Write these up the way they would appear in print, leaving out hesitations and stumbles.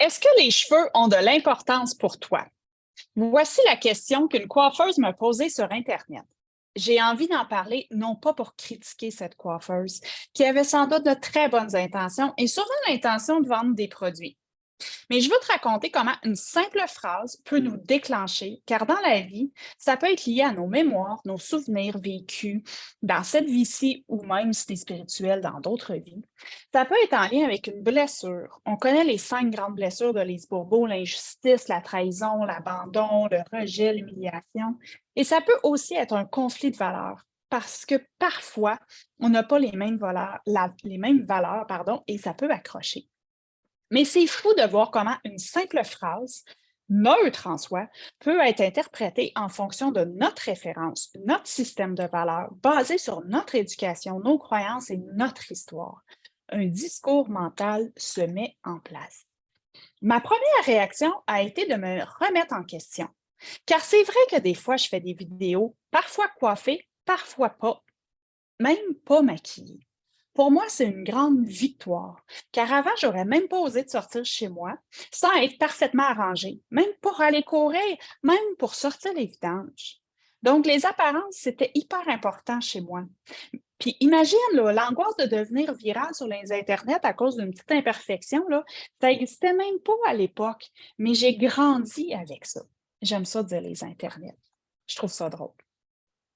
Est-ce que les cheveux ont de l'importance pour toi? Voici la question qu'une coiffeuse m'a posée sur Internet. J'ai envie d'en parler, non pas pour critiquer cette coiffeuse, qui avait sans doute de très bonnes intentions et souvent l'intention de vendre des produits. Mais je veux te raconter comment une simple phrase peut nous déclencher, car dans la vie, ça peut être lié à nos mémoires, nos souvenirs vécus dans cette vie-ci ou même si c'est spirituel dans d'autres vies. Ça peut être en lien avec une blessure. On connaît les 5 grandes blessures de Lise Bourbeau, l'injustice, la trahison, l'abandon, le rejet, l'humiliation. Et ça peut aussi être un conflit de valeurs. Parce que parfois, on n'a pas les mêmes valeurs, pardon, et ça peut accrocher. Mais c'est fou de voir comment une simple phrase, neutre en soi, peut être interprétée en fonction de notre référence, notre système de valeurs, basé sur notre éducation, nos croyances et notre histoire. Un discours mental se met en place. Ma première réaction a été de me remettre en question, car c'est vrai que des fois, je fais des vidéos, parfois coiffées, parfois pas, même pas maquillées. Pour moi, c'est une grande victoire, car avant, j'aurais même pas osé de sortir chez moi sans être parfaitement arrangée, même pour aller courir, même pour sortir les vidanges. Donc, les apparences, c'était hyper important chez moi. Puis imagine là, l'angoisse de devenir virale sur les internets à cause d'une petite imperfection, là, ça n'existait même pas à l'époque, mais j'ai grandi avec ça. J'aime ça dire les internets. Je trouve ça drôle.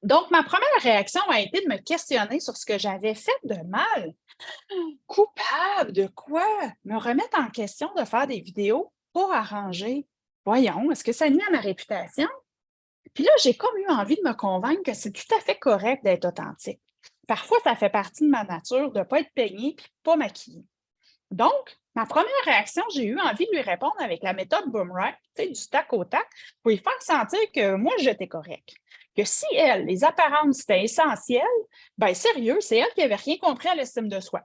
Donc, ma première réaction a été de me questionner sur ce que j'avais fait de mal. Coupable de quoi? Me remettre en question de faire des vidéos pas arrangées. Voyons, est-ce que ça nuit à ma réputation? Puis là, j'ai comme eu envie de me convaincre que c'est tout à fait correct d'être authentique. Parfois, ça fait partie de ma nature de ne pas être peignée et pas maquillée. Donc, ma première réaction, j'ai eu envie de lui répondre avec la méthode Boomerang, tu sais, du tac au tac, pour lui faire sentir que moi, j'étais correct. Que si elle, les apparences, c'était essentiel, ben sérieux, c'est elle qui n'avait rien compris à l'estime de soi.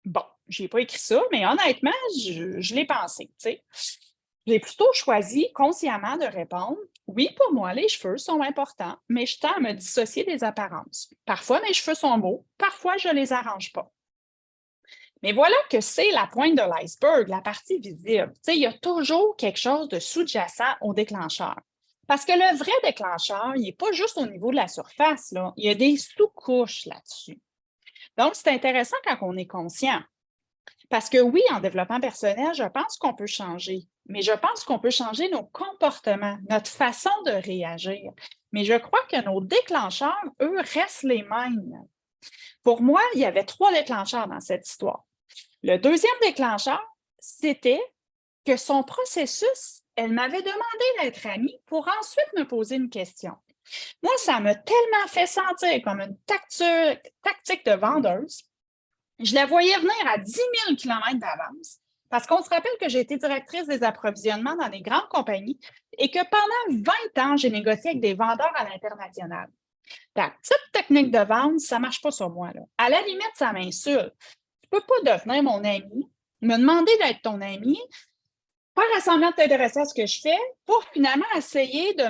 Bon, j'ai pas écrit ça, mais honnêtement, je l'ai pensé, tu sais. J'ai plutôt choisi consciemment de répondre: oui, pour moi, les cheveux sont importants, mais je tends à me dissocier des apparences. Parfois, mes cheveux sont beaux, parfois, je les arrange pas. Mais voilà que c'est la pointe de l'iceberg, la partie visible. Tu sais, il y a toujours quelque chose de sous-jacent au déclencheur. Parce que le vrai déclencheur, il n'est pas juste au niveau de la surface, là. Il y a des sous-couches là-dessus. Donc, c'est intéressant quand on est conscient. Parce que oui, en développement personnel, je pense qu'on peut changer, mais je pense qu'on peut changer nos comportements, notre façon de réagir. Mais je crois que nos déclencheurs, eux, restent les mêmes. Pour moi, il y avait 3 déclencheurs dans cette histoire. Le deuxième déclencheur, c'était que son processus, elle m'avait demandé d'être amie pour ensuite me poser une question. Moi, ça m'a tellement fait sentir comme une tactique de vendeuse. Je la voyais venir à 10 000 kilomètres d'avance parce qu'on se rappelle que j'ai été directrice des approvisionnements dans des grandes compagnies et que pendant 20 ans, j'ai négocié avec des vendeurs à l'international. Ta petite technique de vente, ça ne marche pas sur moi, là. À la limite, ça m'insulte. Tu ne peux pas devenir mon ami, me demander d'être ton ami, faire semblant de t'intéresser à ce que je fais pour finalement essayer de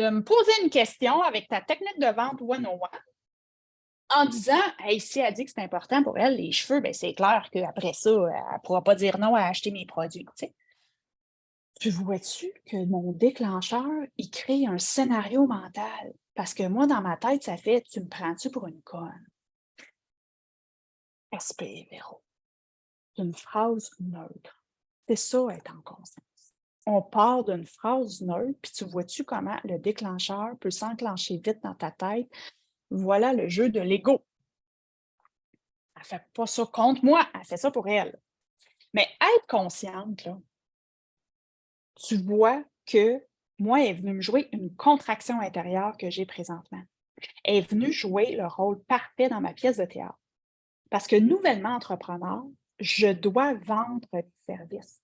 me poser une question avec ta technique de vente one-on-one en disant: hey, si elle dit que c'est important pour elle, les cheveux, ben c'est clair qu'après ça, elle ne pourra pas dire non à acheter mes produits. Tu sais. Tu vois-tu que mon déclencheur, il crée un scénario mental? Parce que moi, dans ma tête, ça fait: tu me prends-tu pour une conne? Respect, Véro. C'est une phrase neutre. C'est ça, être en conscience. On part d'une phrase neutre, puis tu vois-tu comment le déclencheur peut s'enclencher vite dans ta tête? Voilà le jeu de l'ego. Elle ne fait pas ça contre moi, elle fait ça pour elle. Mais être consciente, là, tu vois que moi, elle est venue me jouer une contraction intérieure que j'ai présentement. Elle est venue jouer le rôle parfait dans ma pièce de théâtre. Parce que nouvellement entrepreneur, je dois vendre des services.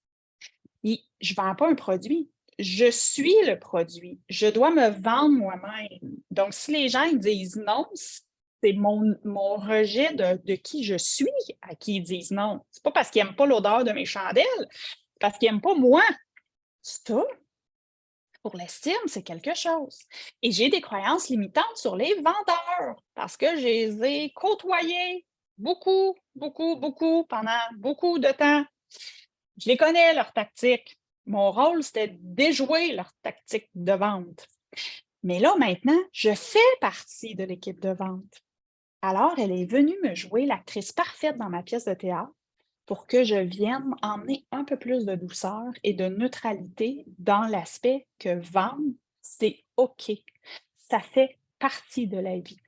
Et je ne vends pas un produit. Je suis le produit. Je dois me vendre moi-même. Donc, si les gens ils disent non, c'est mon rejet de qui je suis à qui ils disent non. C'est pas parce qu'ils n'aiment pas l'odeur de mes chandelles, c'est parce qu'ils n'aiment pas moi. Ça, pour l'estime, c'est quelque chose. Et j'ai des croyances limitantes sur les vendeurs parce que je les ai côtoyés beaucoup, beaucoup, beaucoup pendant beaucoup de temps. Je les connais, leurs tactiques. Mon rôle, c'était de déjouer leurs tactiques de vente. Mais là, maintenant, je fais partie de l'équipe de vente. Alors, elle est venue me jouer l'actrice parfaite dans ma pièce de théâtre pour que je vienne emmener un peu plus de douceur et de neutralité dans l'aspect que vendre, c'est OK. Ça fait partie de la vie.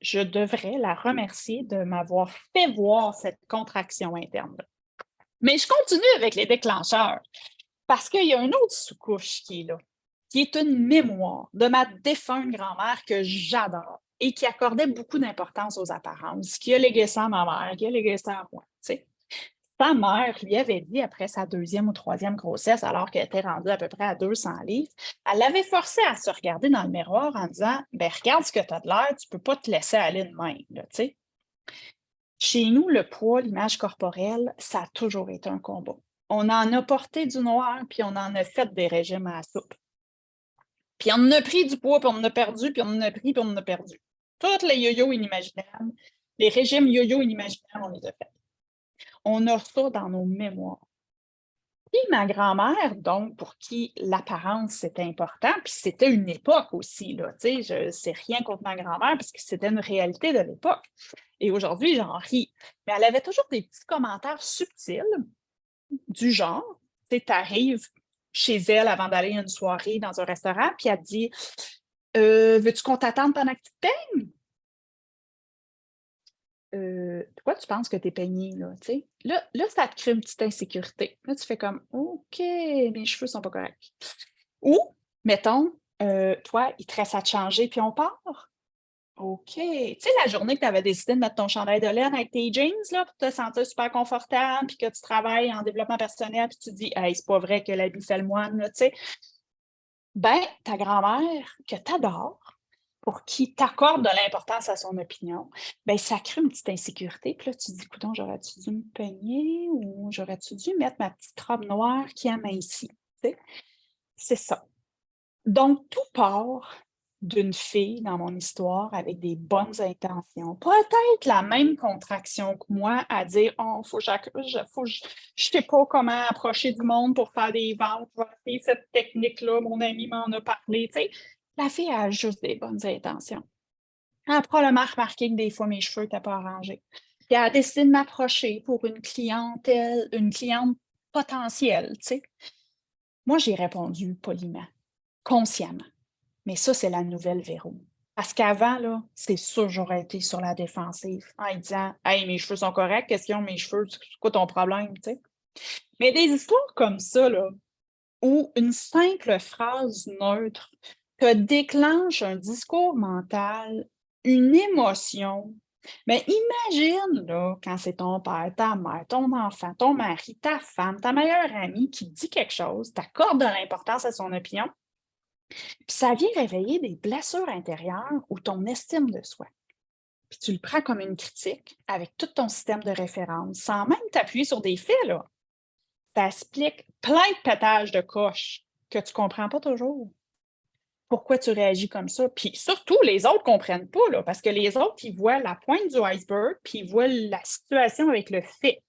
Je devrais la remercier de m'avoir fait voir cette contraction interne. Mais je continue avec les déclencheurs parce qu'il y a une autre sous-couche qui est là, qui est une mémoire de ma défunte grand-mère que j'adore et qui accordait beaucoup d'importance aux apparences, qui a légué ça à ma mère, qui a légué ça à moi. Tu sais. Sa mère lui avait dit, après sa deuxième ou troisième grossesse, alors qu'elle était rendue à peu près à 200 livres, elle l'avait forcée à se regarder dans le miroir en disant ben, regarde ce que tu as de l'air, tu ne peux pas te laisser aller de même. Là, tu sais. Chez nous, le poids, l'image corporelle, ça a toujours été un combat. On en a porté du noir, puis on en a fait des régimes à la soupe. Puis on en a pris du poids, puis on en a perdu, puis on en a pris, puis on en a perdu. Toutes les yo-yo inimaginables, les régimes yo-yo inimaginables, on les a faits. On a ça dans nos mémoires. Puis ma grand-mère, donc, pour qui l'apparence, c'était important, puis c'était une époque aussi, là, tu sais, je sais rien contre ma grand-mère parce que c'était une réalité de l'époque. Et aujourd'hui, j'en ris. Mais elle avait toujours des petits commentaires subtils du genre, tu sais, t'arrives chez elle avant d'aller à une soirée dans un restaurant, puis elle te dit Veux-tu qu'on t'attende pendant que tu te peignes? Pourquoi tu penses que tu es peignée, là, tu sais? Là, ça te crée une petite insécurité. Là, tu fais comme OK, mes cheveux sont pas corrects. Ou, mettons, toi, il te reste à te changer, puis on part. OK. Tu sais, la journée que tu avais décidé de mettre ton chandail de laine avec tes jeans, là, pour te sentir super confortable, puis que tu travailles en développement personnel, puis tu te dis, hey, c'est pas vrai que l'habit fait le moine, là, tu sais. Ben, ta grand-mère, que tu adores, pour qui t'accorde de l'importance à son opinion, ben ça crée une petite insécurité. Puis là, tu te dis, coudonc, j'aurais-tu dû me peigner ou j'aurais-tu dû mettre ma petite robe noire qui amincit? Tu sais? C'est ça. Donc, tout part d'une fille dans mon histoire avec des bonnes intentions. Peut-être la même contraction que moi à dire oh, je sais pas comment approcher du monde pour faire des ventes, je vais essayer cette technique-là, mon ami m'en a parlé. Tu sais, la fille a juste des bonnes intentions. Elle a probablement remarqué que des fois mes cheveux n'étaient pas arrangés. Puis elle a décidé de m'approcher pour une cliente potentielle, tu sais. Moi, j'ai répondu poliment, consciemment. Mais ça, c'est la nouvelle Véro. Parce qu'avant, là, c'est sûr, j'aurais été sur la défensive en lui disant Hey, mes cheveux sont corrects, qu'est-ce qu'ils ont, mes cheveux? C'est quoi ton problème? Tu sais? Mais des histoires comme ça, là, où une simple phrase neutre te déclenche un discours mental, une émotion. Mais imagine, là, quand c'est ton père, ta mère, ton enfant, ton mari, ta femme, ta meilleure amie qui dit quelque chose, t'accorde de l'importance à son opinion, puis ça vient réveiller des blessures intérieures ou ton estime de soi. Puis tu le prends comme une critique avec tout ton système de référence, sans même t'appuyer sur des faits, là. Ça explique plein de pétages de coche que tu ne comprends pas toujours. Pourquoi tu réagis comme ça? Puis surtout, les autres ne comprennent pas, là, parce que les autres, ils voient la pointe du iceberg, puis ils voient la situation avec le fait.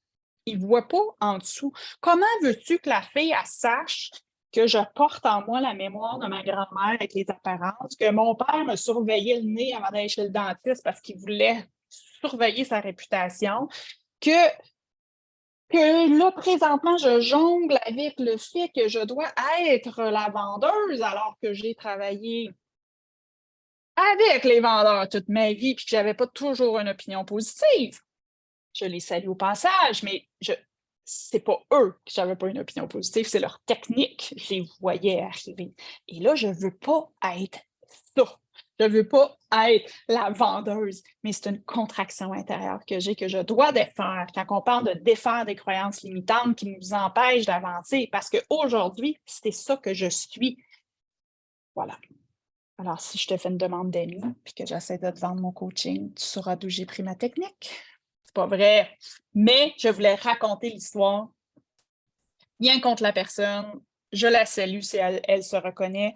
Ils ne voient pas en dessous. Comment veux-tu que la fille, elle sache que je porte en moi la mémoire de ma grand-mère avec les apparences, que mon père me surveillait le nez avant d'aller chez le dentiste parce qu'il voulait surveiller sa réputation, que là, présentement, je jongle avec le fait que je dois être la vendeuse alors que j'ai travaillé avec les vendeurs toute ma vie puis que j'avais pas toujours une opinion positive. Je les salue au passage, mais c'est pas eux que j'avais pas une opinion positive, c'est leur technique. Je les voyais arriver. Et là, je veux pas être ça. Je veux pas être la vendeuse, mais c'est une contraction intérieure que j'ai, que je dois défaire. Quand on parle de défaire des croyances limitantes qui nous empêchent d'avancer, parce qu'aujourd'hui, c'est ça que je suis. Voilà. Alors, si je te fais une demande d'amis puis que j'essaie de te vendre mon coaching, tu sauras d'où j'ai pris ma technique. C'est pas vrai. Mais je voulais raconter l'histoire. Rien contre la personne. Je la salue si elle se reconnaît.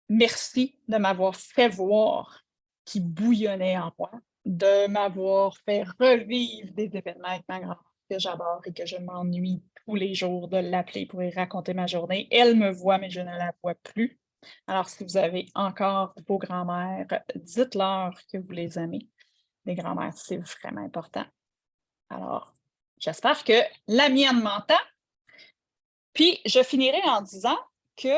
Merci de m'avoir fait voir qui bouillonnait en moi, de m'avoir fait revivre des événements avec ma grand-mère. que j'adore et que je m'ennuie tous les jours de l'appeler pour y raconter ma journée. Elle me voit, mais je ne la vois plus. Alors, si vous avez encore vos grands-mères, dites-leur que vous les aimez. Les grands-mères, c'est vraiment important. Alors, j'espère que la mienne m'entend. Puis, je finirai en disant que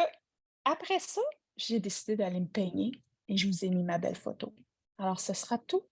après ça, j'ai décidé d'aller me peigner et je vous ai mis ma belle photo. Alors, ce sera tout